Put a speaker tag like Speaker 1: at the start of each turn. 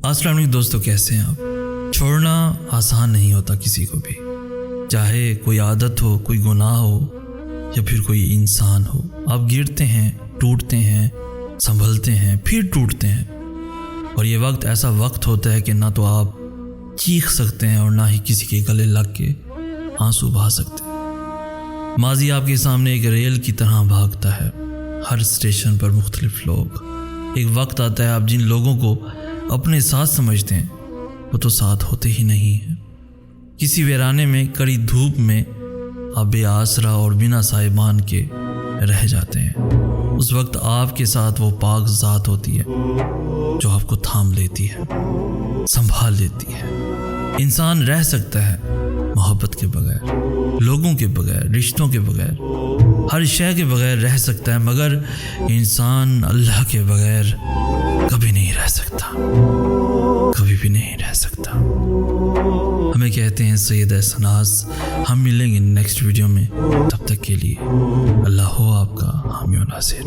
Speaker 1: السلام علیکم دوستو، کیسے ہیں آپ؟ چھوڑنا آسان نہیں ہوتا کسی کو بھی، چاہے کوئی عادت ہو، کوئی گناہ ہو یا پھر کوئی انسان ہو۔ آپ گرتے ہیں، ٹوٹتے ہیں، سنبھلتے ہیں، پھر ٹوٹتے ہیں، اور یہ وقت ایسا وقت ہوتا ہے کہ نہ تو آپ چیخ سکتے ہیں اور نہ ہی کسی کے گلے لگ کے آنسو بہا سکتے ہیں۔ ماضی آپ کے سامنے ایک ریل کی طرح بھاگتا ہے، ہر اسٹیشن پر مختلف لوگ۔ ایک وقت آتا ہے آپ جن لوگوں کو اپنے ساتھ سمجھتے ہیں وہ تو ساتھ ہوتے ہی نہیں ہیں۔ کسی ویرانے میں کڑی دھوپ میں آپ بے آسرا اور بنا سائبان کے رہ جاتے ہیں۔ اس وقت آپ کے ساتھ وہ پاک ذات ہوتی ہے جو آپ کو تھام لیتی ہے، سنبھال لیتی ہے۔ انسان رہ سکتا ہے محبت کے بغیر، لوگوں کے بغیر، رشتوں کے بغیر، ہر شے کے بغیر رہ سکتا ہے، مگر انسان اللہ کے بغیر کبھی نہیں رہ سکتا، کبھی بھی نہیں رہ سکتا۔ ہمیں کہتے ہیں سید احسناز۔ ہم ملیں گے نیکسٹ ویڈیو میں، تب تک کے لیے اللہ ہو آپ کا حامی و ناصر۔